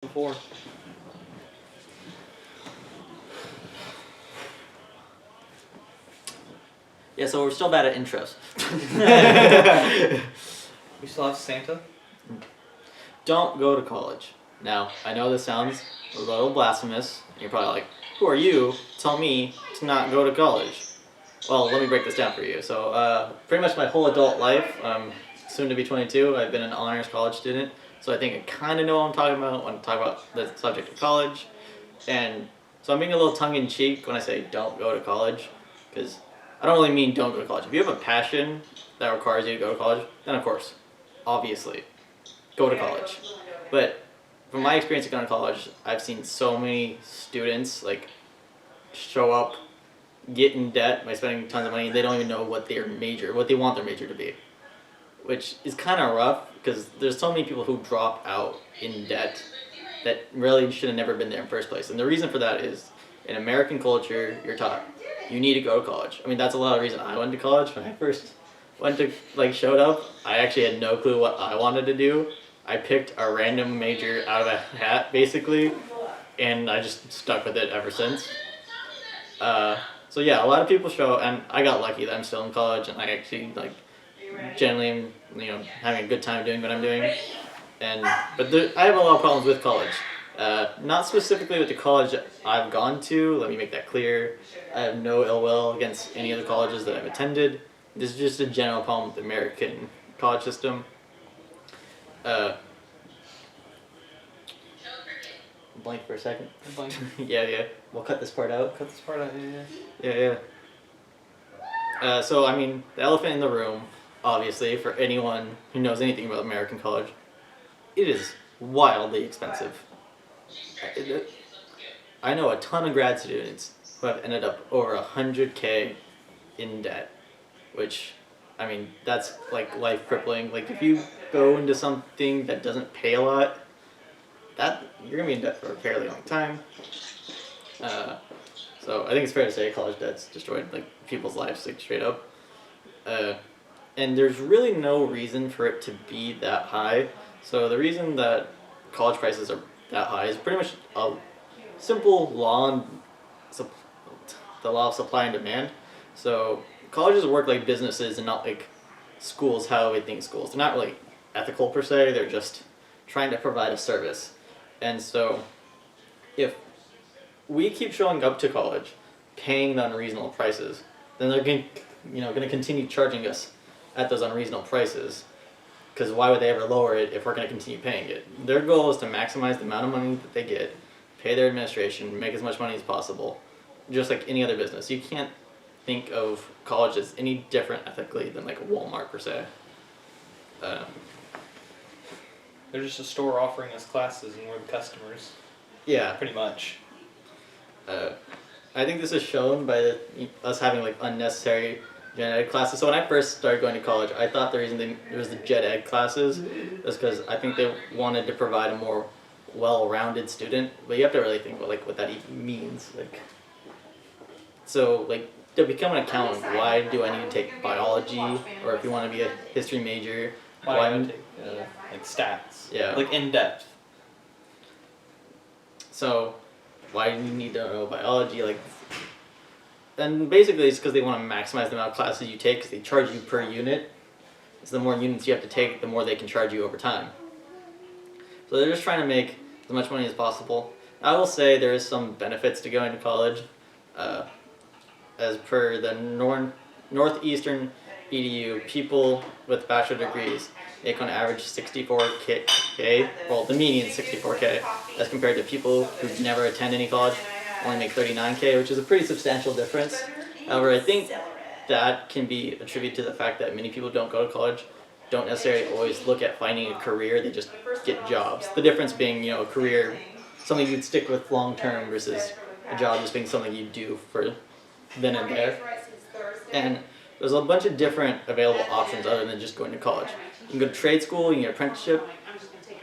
Before. Yeah, so we're still bad at intros. We still have Santa? Don't go to college. Now, I know this sounds a little blasphemous. You're probably like, who are you? Tell me to not go to college. Well, let me break this down for you. So, pretty much my whole adult life, soon to be 22, I've been an honors college student. So I think I kind of know what I'm talking about when I talk about the subject of college. And so I'm being a little tongue-in-cheek when I say don't go to college, because I don't really mean don't go to college. If you have a passion that requires you to go to college, then of course, obviously, go to college. But from my experience of going to college, I've seen so many students like show up, get in debt by spending tons of money, and they don't even know what they want their major to be, which is kind of rough because there's so many people who drop out in debt that really should have never been there in the first place. And the reason for that is in American culture, you're taught you need to go to college. I mean, that's a lot of the reason I went to college. When I first showed up, I actually had no clue what I wanted to do. I picked a random major out of a hat, basically, and I just stuck with it ever since. So yeah, a lot of people show, and I got lucky that I'm still in college, and I actually generally am, having a good time doing what I'm doing. I have a lot of problems with college. Not specifically with the college I've gone to. Let me make that clear. I have no ill will against any of the colleges that I've attended. This is just a general problem with the American college system. Blank for a second. Blank. Yeah. We'll cut this part out. Cut this part out, Yeah. So, I mean, the elephant in the room, obviously, for anyone who knows anything about American college, it is wildly expensive. I know a ton of grad students who have ended up over $100K in debt, which, I mean, that's like life crippling. Like, if you go into something that doesn't pay a lot, you're gonna be in debt for a fairly long time. So I think it's fair to say college debt's destroyed people's lives straight up. And there's really no reason for it to be that high. So the reason that college prices are that high is pretty much a simple law, the law of supply and demand. So colleges work like businesses and not like schools how we think schools. They're not really ethical per se. They're just trying to provide a service. And so if we keep showing up to college, paying the unreasonable prices, then they're going to continue charging us at those unreasonable prices. Because why would they ever lower it if we're going to continue paying it? Their goal is to maximize the amount of money that they get, pay their administration, make as much money as possible, just like any other business. You can't think of college as any different ethically than like Walmart per se. They're just a store offering us classes and we're the customers. Yeah. Pretty much. I think this is shown by us having unnecessary gen ed classes. So when I first started going to college, I thought the reason there was the gen ed classes was because I think they wanted to provide a more well-rounded student. But you have to really think about what that even means. To become an accountant, why do I need to take biology? Or if you want to be a history major, why would take stats? Yeah. In depth. So why do you need to know biology? And basically it's because they want to maximize the amount of classes you take because they charge you per unit. So the more units you have to take, the more they can charge you over time. So they're just trying to make as much money as possible. I will say there is some benefits to going to college. As per the Northeastern EDU, people with bachelor degrees make on average 64K, well the median 64K, as compared to people who never attend any college only make 39K, which is a pretty substantial difference. However, I think that can be attributed to the fact that many people don't go to college, don't necessarily always look at finding a career, they just get jobs. The difference being, a career, something you'd stick with long term versus a job just being something you do for then and there. And there's a bunch of different available options other than just going to college. You can go to trade school, you can get an apprenticeship.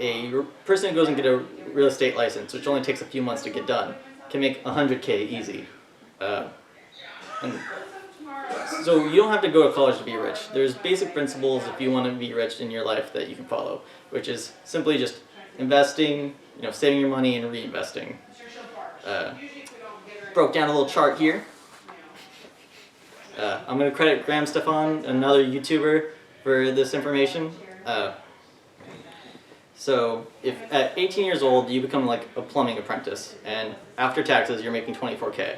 A person who goes and get a real estate license, which only takes a few months to get done, can make 100K easy. And so you don't have to go to college to be rich. There's basic principles if you want to be rich in your life that you can follow, which is simply just investing, saving your money and reinvesting. Broke down a little chart here. I'm going to credit Graham Stefan, another YouTuber, for this information. So if at 18 years old you become like a plumbing apprentice, and after taxes you're making $24K,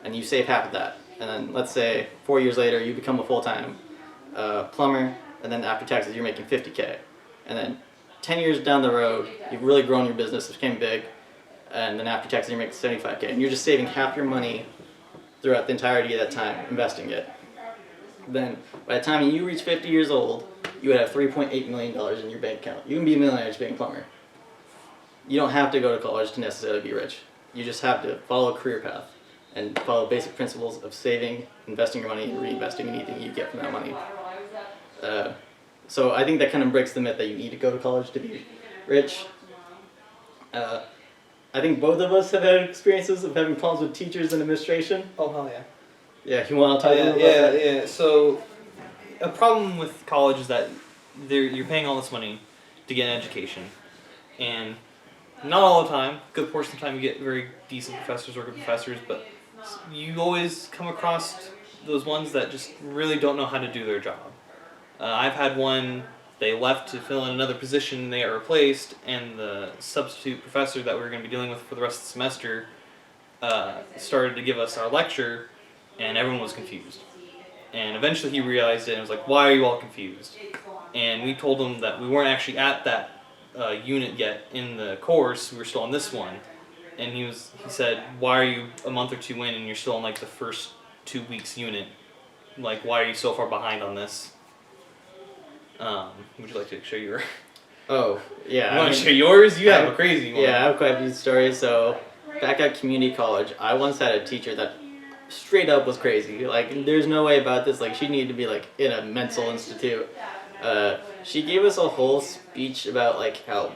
and you save half of that, and then let's say 4 years later you become a full-time plumber, and then after taxes you're making $50K, and then 10 years down the road you've really grown your business, it became big, and then after taxes you're making $75K, and you're just saving half your money throughout the entirety of that time investing it. Then by the time you reach 50 years old, you would have $3.8 million in your bank account. You can be a millionaire just being a plumber. You don't have to go to college to necessarily be rich. You just have to follow a career path and follow basic principles of saving, investing your money, and reinvesting anything you get from that money. So I think that kind of breaks the myth that you need to go to college to be rich. I think both of us have had experiences of having problems with teachers and administration. Oh, hell yeah. Yeah, you want to talk a little about that? Yeah. So, a problem with college is that you're paying all this money to get an education, and not all the time. Good portion of the time you get very decent professors or good professors, but you always come across those ones that just really don't know how to do their job. I've had one. They left to fill in another position, they got replaced, and the substitute professor that we were going to be dealing with for the rest of the semester started to give us our lecture, and everyone was confused. And eventually he realized it and was like, why are you all confused? And we told him that we weren't actually at that unit yet in the course, we were still on this one. And he said, why are you a month or two in and you're still on like the first 2 weeks unit? Like, why are you so far behind on this? Would you like to show your? Oh, yeah. You want to share yours? You have a crazy one. Yeah, I have quite a few stories. So, back at community college, I once had a teacher that straight up was crazy. Like, there's no way about this. Like, she needed to be like in a mental institute. She gave us a whole speech about like how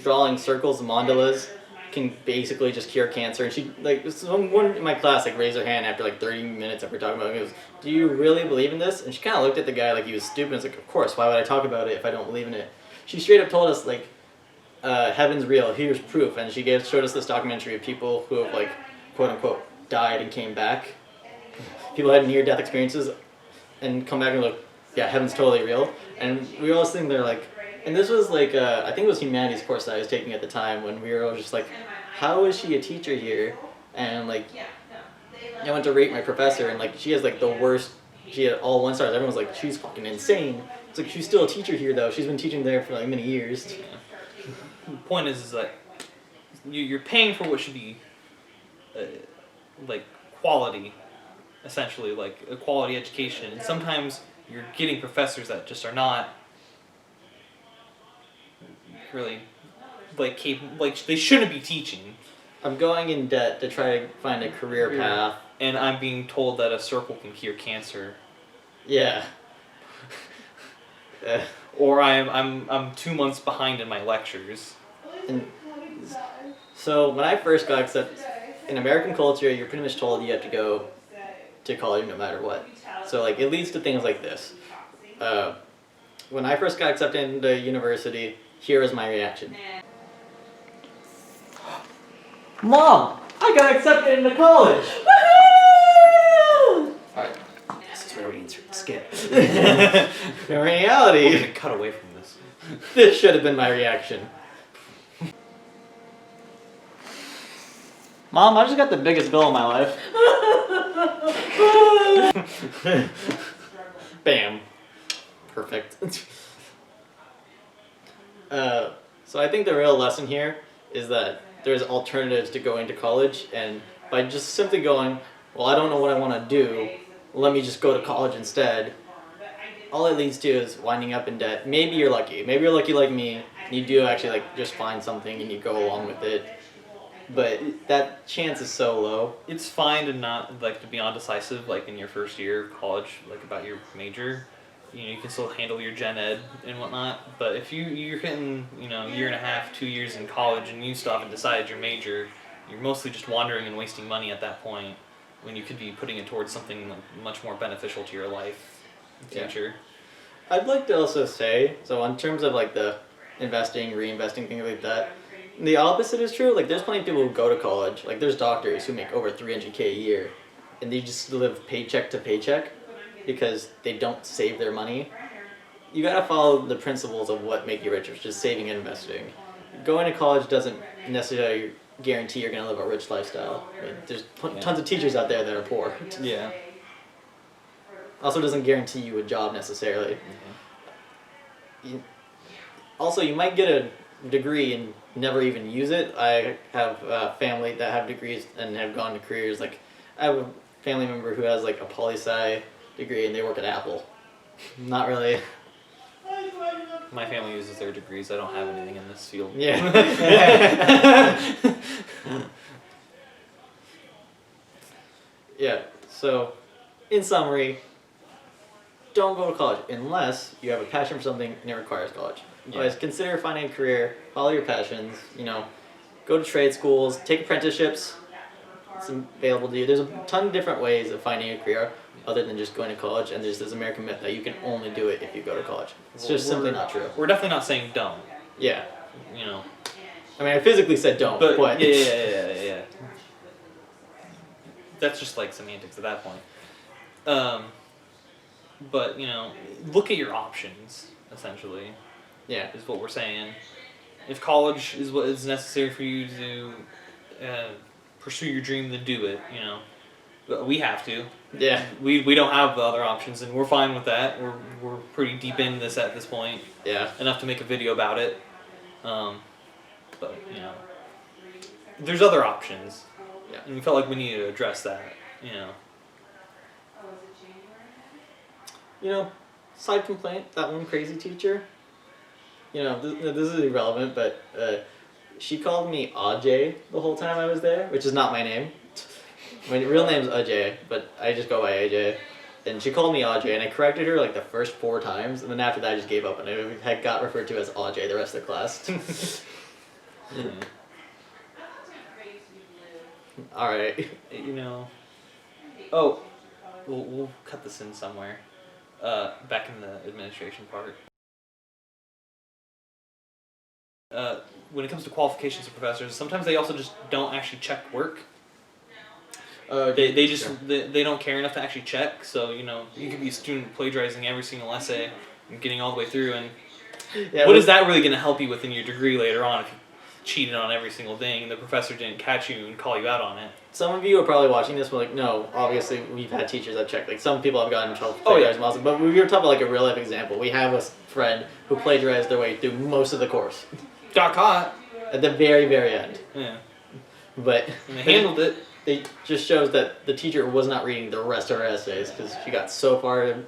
drawing circles, mandalas, can basically just cure cancer. And she, like, someone in my class, like, raised her hand after, like, 30 minutes after talking about it. He goes, do you really believe in this? And she kind of looked at the guy like he was stupid. It's like, of course, why would I talk about it if I don't believe in it? She straight up told us, like, heaven's real, here's proof. And she showed us this documentary of people who have, like, quote-unquote, died and came back. People had near-death experiences and come back and look, yeah, heaven's totally real. And we all sitting there, like, and this was like, I think it was humanities course that I was taking at the time when we were all just like, how is she a teacher here? And like, I went to rate my professor and like, she has like the worst, she had all 1 stars. Everyone was like, she's fucking insane. It's like, she's still a teacher here though. She's been teaching there for like many years. The point is that you're paying for what should be like quality, essentially, like a quality education. And sometimes you're getting professors that just are not really like they shouldn't be teaching. I'm going in debt to try to find a career path. And I'm being told that a circle can cure cancer. Yeah. Or I'm 2 months behind in my lectures. And so when I first got accepted, in American culture, you're pretty much told you have to go to college no matter what. So like it leads to things like this. When I first got accepted into university, here is my reaction. Mom, I got accepted into college! Woohoo! Alright. This is where we insert the skip. In reality, We're gonna cut away from this. This should have been my reaction. Mom, I just got the biggest bill of my life. Bam. Perfect. So I think the real lesson here is that there's alternatives to going to college, and by just simply going, well, I don't know what I want to do, let me just go to college instead, all it leads to is winding up in debt. Maybe you're lucky. Maybe you're lucky like me, and you do actually like just find something and you go along with it. But that chance is so low. It's fine to not like to be undecisive like in your first year of college, like about your major. You know, you can still handle your gen ed and whatnot. But if you're hitting, you know, 1.5 years, 2 years in college and you still haven't decided your major, you're mostly just wandering and wasting money at that point when you could be putting it towards something like much more beneficial to your life in the future. I'd like to also say, so in terms of like the investing, reinvesting, things like that. The opposite is true. Like, there's plenty of people who go to college. Like, there's doctors who make over 300K a year, and they just live paycheck to paycheck because they don't save their money. You gotta follow the principles of what make you rich, which is saving and investing. Going to college doesn't necessarily guarantee you're gonna live a rich lifestyle. I mean, there's tons of teachers out there that are poor. Yeah. Also, doesn't guarantee you a job necessarily. Also, you might get a degree and never even use it. I have a family that have degrees and have gone to careers. Like, I have a family member who has like a poli-sci degree and they work at Apple. Not really. My family uses their degrees. I don't have anything in this field. Yeah. Yeah. So, in summary, don't go to college unless you have a passion for something and it requires college. Yeah. Otherwise, consider finding a career, follow your passions, go to trade schools, take apprenticeships. It's available to you. There's a ton of different ways of finding a career other than just going to college, and there's this American myth that you can only do it if you go to college. It's just simply not true. We're definitely not saying don't. Yeah. I mean, I physically said don't, but yeah. That's just like semantics at that point. But look at your options. Essentially, yeah, is what we're saying. If college is what is necessary for you to pursue your dream, then do it. But we have to. Yeah. We don't have the other options, and we're fine with that. We're pretty deep in this at this point. Yeah. Enough to make a video about it. But there's other options. Yeah. And we felt like we needed to address that. Side complaint, that one crazy teacher. This is irrelevant, but she called me Ajay the whole time I was there, which is not my name. My real name's Ajay, but I just go by AJ. And she called me Ajay, and I corrected her like the first 4 times, and then after that I just gave up, and I got referred to as Ajay the rest of the class. Alright. Oh, we'll cut this in somewhere. Back in the administration part. When it comes to qualifications of professors, sometimes they also just don't actually check work. They just they don't care enough to actually check. So you could be a student plagiarizing every single essay and getting all the way through, and what is that really going to help you with in your degree later on if you cheated on every single thing and the professor didn't catch you and call you out on it? Some of you are probably watching this, but like, no, obviously we've had teachers that check. Like, some people have gotten in trouble for plagiarism also, but we were talking about like a real life example. We have a friend who plagiarized their way through most of the course. Got caught. At the very, very end. Yeah. But and they handled it. It just shows that the teacher was not reading the rest of her essays because she got so far in.